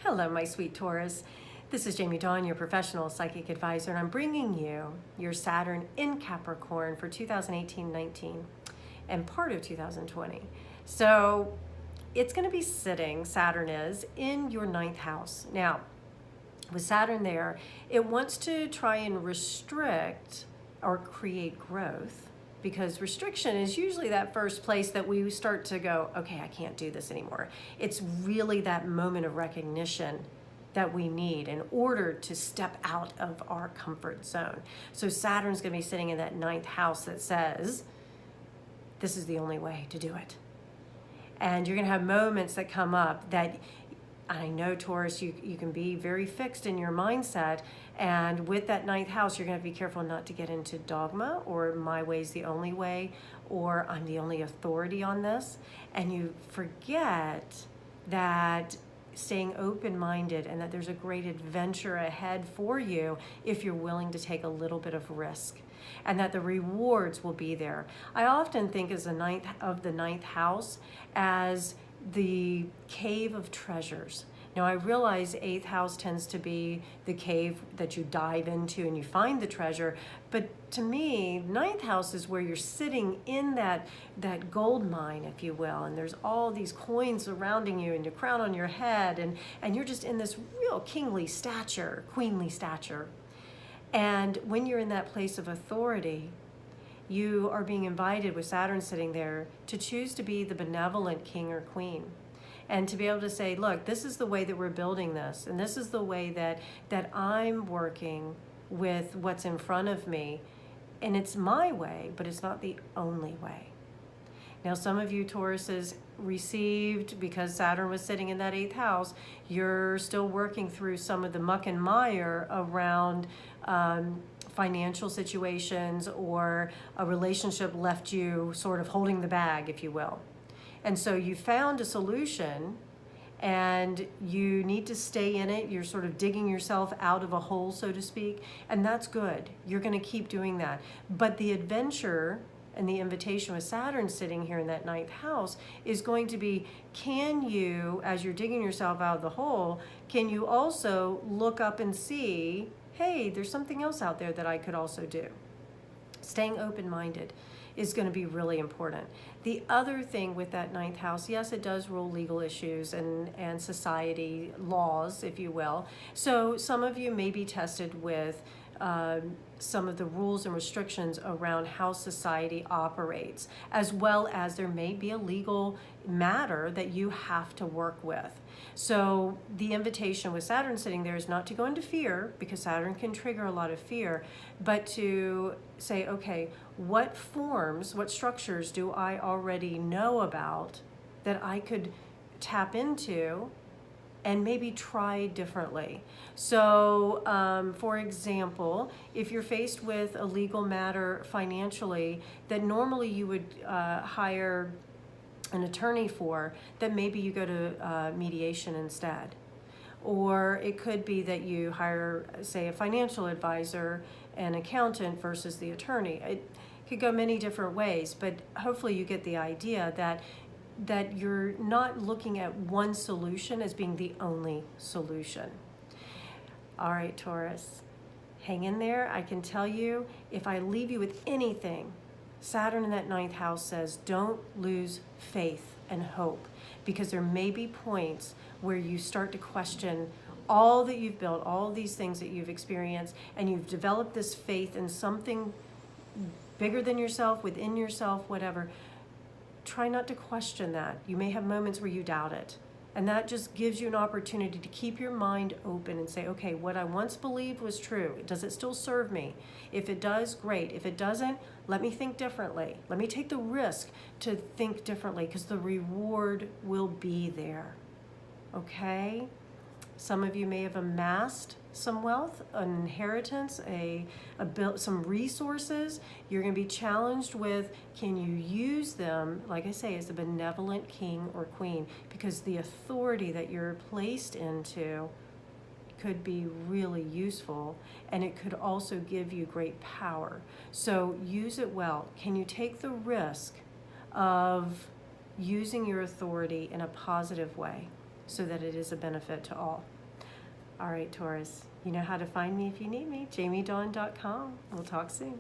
Hello, my sweet Taurus. This is Jamie Dawn, your professional psychic advisor, and I'm bringing you your Saturn in Capricorn for 2018-19 and part of 2020. So it's going to be sitting, Saturn is, in your ninth house. Now, with Saturn there, it wants to try and restrict or create growth, because restriction is usually that first place that we start to go, okay, I can't do this anymore. It's really that moment of recognition that we need in order to step out of our comfort zone. So Saturn's going to be sitting in that ninth house that says, this is the only way to do it. And you're going to have moments that come up that, I know, Taurus, you can be very fixed in your mindset, and with that ninth house, you're going to be careful not to get into dogma or my way's the only way or I'm the only authority on this, and you forget that staying open-minded and that there's a great adventure ahead for you if you're willing to take a little bit of risk, and that the rewards will be there. I often think as the ninth house as the cave of treasures. Now, I realize eighth house tends to be the cave that you dive into and you find the treasure, but to me, ninth house is where you're sitting in that gold mine, if you will, and there's all these coins surrounding you and your crown on your head, and you're just in this real kingly stature, queenly stature. And when you're in that place of authority, you are being invited, with Saturn sitting there, to choose to be the benevolent king or queen, and to be able to say, look, this is the way that we're building this, and this is the way that I'm working with what's in front of me, and it's my way, but it's not the only way. Now, some of you Tauruses received, because Saturn was sitting in that eighth house, you're still working through some of the muck and mire around financial situations, or a relationship left you sort of holding the bag, if you will. And so you found a solution and you need to stay in it. You're sort of digging yourself out of a hole, so to speak, and that's good. You're going to keep doing that. But the adventure and the invitation with Saturn sitting here in that ninth house is going to be, can you, as you're digging yourself out of the hole, can you also look up and see, hey, there's something else out there that I could also do? Staying open-minded is going to be really important. The other thing with that ninth house, yes, it does rule legal issues and society laws, if you will. So some of you may be tested with some of the rules and restrictions around how society operates, as well as there may be a legal matter that you have to work with. So the invitation with Saturn sitting there is not to go into fear, because Saturn can trigger a lot of fear, but to say, okay, what forms, what structures do I already know about that I could tap into and maybe try differently. So, for example, if you're faced with a legal matter financially that normally you would hire an attorney for, that maybe you go to mediation instead. Or it could be that you hire, say, a financial advisor, an accountant versus the attorney. It could go many different ways, but hopefully you get the idea that you're not looking at one solution as being the only solution. All right, Taurus, hang in there. I can tell you, if I leave you with anything, Saturn in that ninth house says, don't lose faith and hope, because there may be points where you start to question all that you've built, all these things that you've experienced, and you've developed this faith in something bigger than yourself, within yourself, whatever. Try not to question that. You may have moments where you doubt it. And that just gives you an opportunity to keep your mind open and say, okay, what I once believed was true. Does it still serve me? If it does, great. If it doesn't, let me think differently. Let me take the risk to think differently, because the reward will be there. Okay? Some of you may have amassed some wealth, an inheritance, some resources. You're going to be challenged with, can you use them, like I say, as a benevolent king or queen, because the authority that you're placed into could be really useful, and it could also give you great power. So use it well. Can you take the risk of using your authority in a positive way? so that it is a benefit to all. All right, Taurus, you know how to find me if you need me, jamiedawn.com. We'll talk soon.